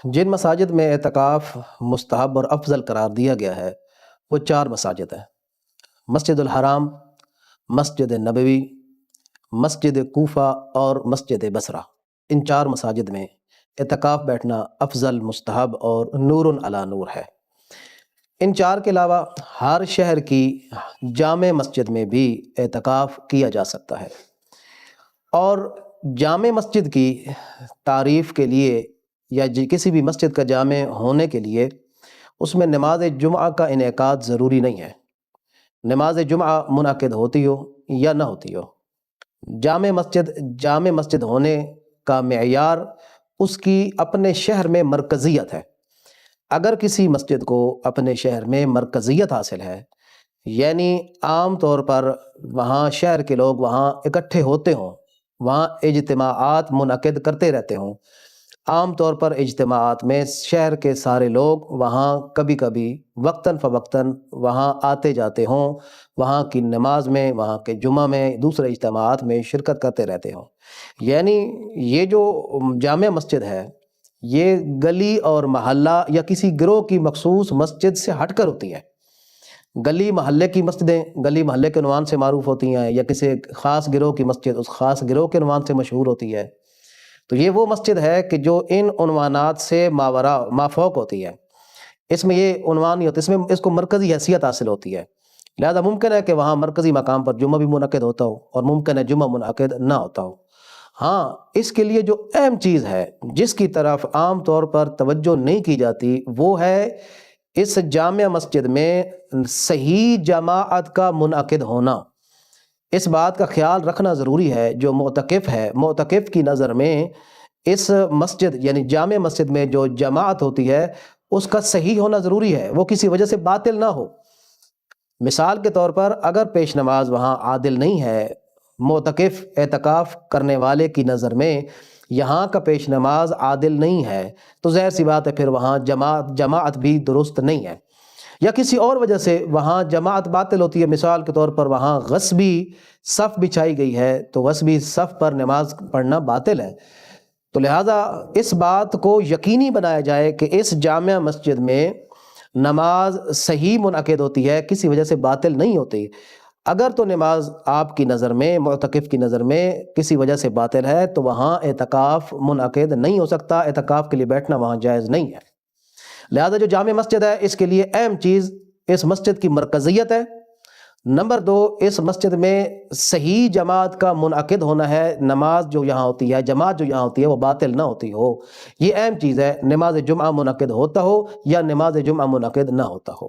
جن مساجد میں اعتکاف مستحب اور افضل قرار دیا گیا ہے وہ 4 مساجد ہیں: مسجد الحرام، مسجد نبوی، مسجد کوفہ اور مسجد بصرہ۔ ان 4 مساجد میں اعتکاف بیٹھنا افضل، مستحب اور نور علی نور ہے۔ ان 4 کے علاوہ ہر شہر کی جامع مسجد میں بھی اعتکاف کیا جا سکتا ہے، اور جامع مسجد کی تعریف کے لیے یا کسی بھی مسجد کا جامع ہونے کے لیے اس میں نماز جمعہ کا انعقاد ضروری نہیں ہے۔ نماز جمعہ منعقد ہوتی ہو یا نہ ہوتی ہو، جامع مسجد ہونے کا معیار اس کی اپنے شہر میں مرکزیت ہے۔ اگر کسی مسجد کو اپنے شہر میں مرکزیت حاصل ہے، یعنی عام طور پر وہاں شہر کے لوگ وہاں اکٹھے ہوتے ہوں، وہاں اجتماعات منعقد کرتے رہتے ہوں، عام طور پر اجتماعات میں شہر کے سارے لوگ وہاں کبھی کبھی وقتاً فوقتاً وہاں آتے جاتے ہوں، وہاں کی نماز میں، وہاں کے جمعہ میں، دوسرے اجتماعات میں شرکت کرتے رہتے ہوں، یعنی یہ جو جامع مسجد ہے یہ گلی اور محلہ یا کسی گروہ کی مخصوص مسجد سے ہٹ کر ہوتی ہے۔ گلی محلے کی مسجدیں گلی محلے کے عنوان سے معروف ہوتی ہیں، یا کسی خاص گروہ کی مسجد اس خاص گروہ کے عنوان سے مشہور ہوتی ہے۔ تو یہ وہ مسجد ہے کہ جو ان عنوانات سے ماوراء مافوق ہوتی ہے، اس میں یہ عنوان نہیں ہوتا، اس کو مرکزی حیثیت حاصل ہوتی ہے۔ لہذا ممکن ہے کہ وہاں مرکزی مقام پر جمعہ بھی منعقد ہوتا ہو، اور ممکن ہے جمعہ منعقد نہ ہوتا ہو۔ ہاں، اس کے لیے جو اہم چیز ہے جس کی طرف عام طور پر توجہ نہیں کی جاتی وہ ہے اس جامع مسجد میں صحیح جماعت کا منعقد ہونا۔ اس بات کا خیال رکھنا ضروری ہے، جو معتکف ہے، معتکف کی نظر میں اس مسجد یعنی جامع مسجد میں جو جماعت ہوتی ہے اس کا صحیح ہونا ضروری ہے، وہ کسی وجہ سے باطل نہ ہو۔ مثال کے طور پر اگر پیش نماز وہاں عادل نہیں ہے، معتکف اعتکاف کرنے والے کی نظر میں یہاں کا پیش نماز عادل نہیں ہے، تو ظاہر سی بات ہے پھر وہاں جماعت بھی درست نہیں ہے، یا کسی اور وجہ سے وہاں جماعت باطل ہوتی ہے۔ مثال کے طور پر وہاں غصبی صف بچھائی گئی ہے تو غصبی صف پر نماز پڑھنا باطل ہے۔ تو لہٰذا اس بات کو یقینی بنایا جائے کہ اس جامع مسجد میں نماز صحیح منعقد ہوتی ہے، کسی وجہ سے باطل نہیں ہوتی۔ اگر تو نماز آپ کی نظر میں، معتکف کی نظر میں کسی وجہ سے باطل ہے تو وہاں اعتکاف منعقد نہیں ہو سکتا، اعتکاف کے لیے بیٹھنا وہاں جائز نہیں ہے۔ لہذا جو جامع مسجد ہے اس کے لیے اہم چیز اس مسجد کی مرکزیت ہے۔ نمبر 2، اس مسجد میں صحیح جماعت کا منعقد ہونا ہے، نماز جو یہاں ہوتی ہے، جماعت جو یہاں ہوتی ہے وہ باطل نہ ہوتی ہو۔ یہ اہم چیز ہے، نماز جمعہ منعقد ہوتا ہو یا نماز جمعہ منعقد نہ ہوتا ہو۔